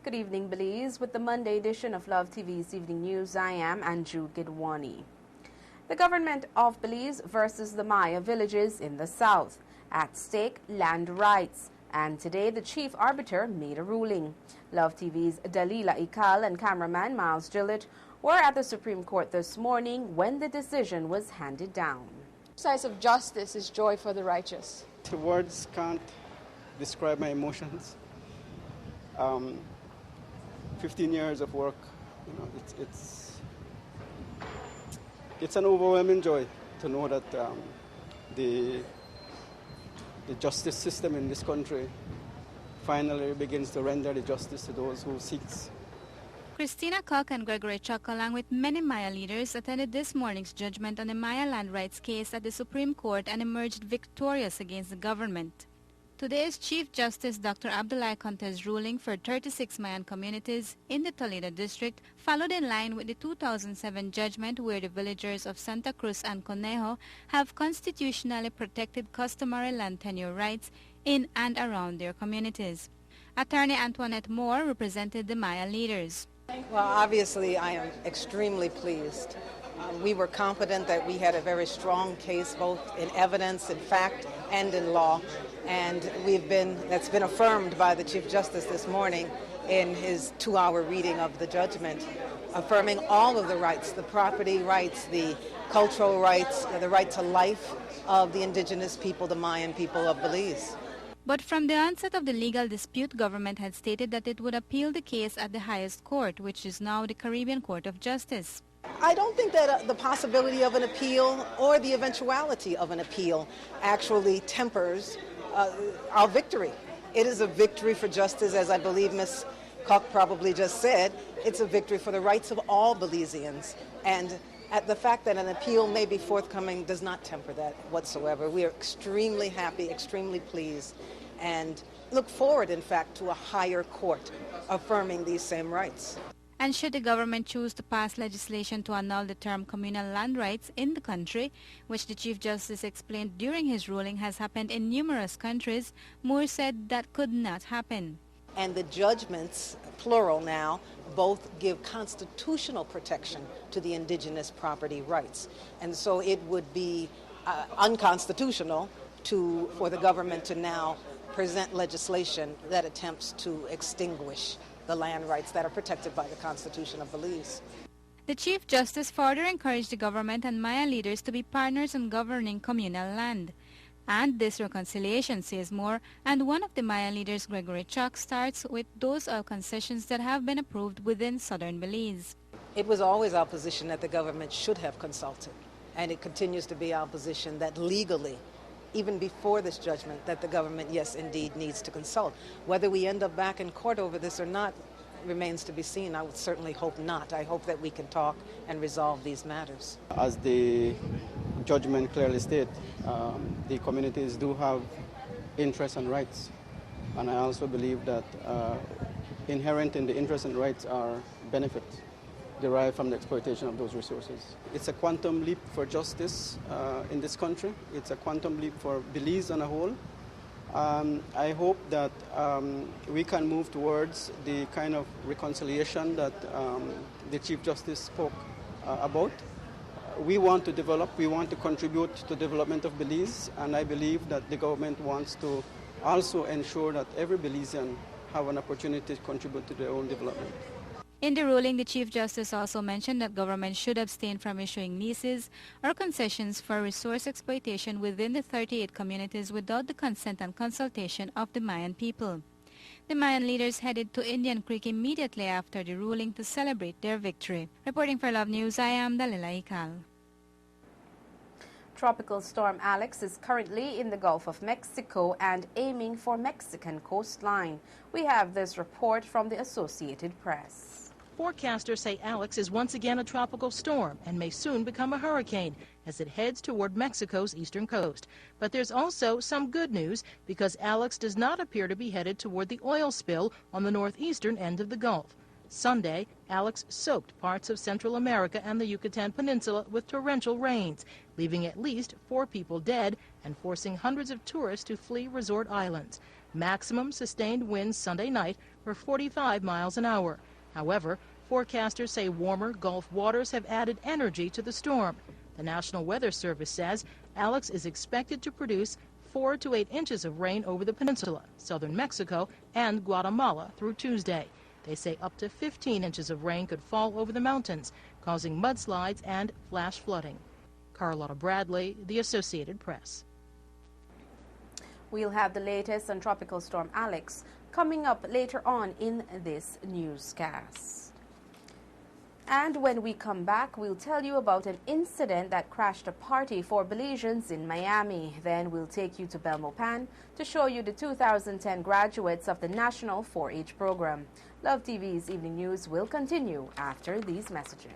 Good evening, Belize. With the Monday edition of Love TV's Evening News, I am Anju Gidwani. The government of Belize versus the Maya villages in the south. At stake, land rights. And today, the chief arbiter made a ruling. Love TV's Dalila Ikal and cameraman Miles Gillett were at the Supreme Court this morning when the decision was handed down. The exercise of justice is joy for the righteous. The words can't describe my emotions. 15 years of work, it's an overwhelming joy to know that the justice system in this country finally begins to render the justice to those who seek. Christina Koch and Gregory Chuck, along with many Maya leaders, attended this morning's judgment on the Maya land rights case at the Supreme Court and emerged victorious against the government. Today's Chief Justice Dr. Abdullahi Conte's ruling for 36 Mayan communities in the Toledo district followed in line with the 2007 judgment where the villagers of Santa Cruz and Conejo have constitutionally protected customary land tenure rights in and around their communities. Attorney Antoinette Moore represented the Maya leaders. Well, obviously, I am extremely pleased. We were confident that we had a very strong case, both in evidence, in fact, and in law. And that's been affirmed by the Chief Justice this morning in his 2-hour reading of the judgment, affirming all of the rights, the property rights, the cultural rights, the right to life of the indigenous people, the Mayan people of Belize. But from the onset of the legal dispute, government had stated that it would appeal the case at the highest court, which is now the Caribbean Court of Justice. I don't think that the possibility of an appeal or the eventuality of an appeal actually tempers our victory. It is a victory for justice, as I believe Ms. Koch probably just said. It's a victory for the rights of all Belizeans. And the fact that an appeal may be forthcoming does not temper that whatsoever. We are extremely happy, extremely pleased, and look forward, in fact, to a higher court affirming these same rights. And should the government choose to pass legislation to annul the term communal land rights in the country, which the Chief Justice explained during his ruling has happened in numerous countries, Moore said that could not happen. And the judgments, plural now, both give constitutional protection to the indigenous property rights. And so it would be unconstitutional for the government to now present legislation that attempts to extinguish the land rights that are protected by the Constitution of Belize. The Chief Justice further encouraged the government and Maya leaders to be partners in governing communal land. And this reconciliation, says Moore, and one of the Maya leaders, Gregory Chuck, starts with those oil concessions that have been approved within southern Belize. It was always our position that the government should have consulted, and it continues to be our position that legally, even before this judgment, that the government, yes, indeed, needs to consult. Whether we end up back in court over this or not remains to be seen. I would certainly hope not. I hope that we can talk and resolve these matters. As the judgment clearly states, the communities do have interests and rights. And I also believe that inherent in the interests and rights are benefits derived from the exploitation of those resources. It's a quantum leap for justice in this country. It's a quantum leap for Belize on a whole. I hope that we can move towards the kind of reconciliation that the Chief Justice spoke about. We want to develop, we want to contribute to the development of Belize, and I believe that the government wants to also ensure that every Belizean have an opportunity to contribute to their own development. In the ruling, the Chief Justice also mentioned that government should abstain from issuing leases or concessions for resource exploitation within the 38 communities without the consent and consultation of the Mayan people. The Mayan leaders headed to Indian Creek immediately after the ruling to celebrate their victory. Reporting for Love News, I am Dalila Ikal. Tropical storm Alex is currently in the Gulf of Mexico and aiming for Mexican coastline. We have this report from the Associated Press. Forecasters say Alex is once again a tropical storm and may soon become a hurricane as it heads toward Mexico's eastern coast. But there's also some good news because Alex does not appear to be headed toward the oil spill on the northeastern end of the Gulf. Sunday, Alex soaked parts of Central America and the Yucatan Peninsula with torrential rains, leaving at least 4 people dead and forcing hundreds of tourists to flee resort islands. Maximum sustained winds Sunday night or 45 miles an hour. However, forecasters say warmer Gulf waters have added energy to the storm. The National Weather Service says Alex is expected to produce 4 to 8 inches of rain over the peninsula, southern Mexico, and Guatemala through Tuesday. They say up to 15 inches of rain could fall over the mountains, causing mudslides and flash flooding. Carlotta Bradley, The Associated Press. We'll have the latest on Tropical Storm Alex coming up later on in this newscast. And when we come back, we'll tell you about an incident that crashed a party for Belizeans in Miami. Then we'll take you to Belmopan to show you the 2010 graduates of the National 4-H program. Love TV's Evening News will continue after these messages.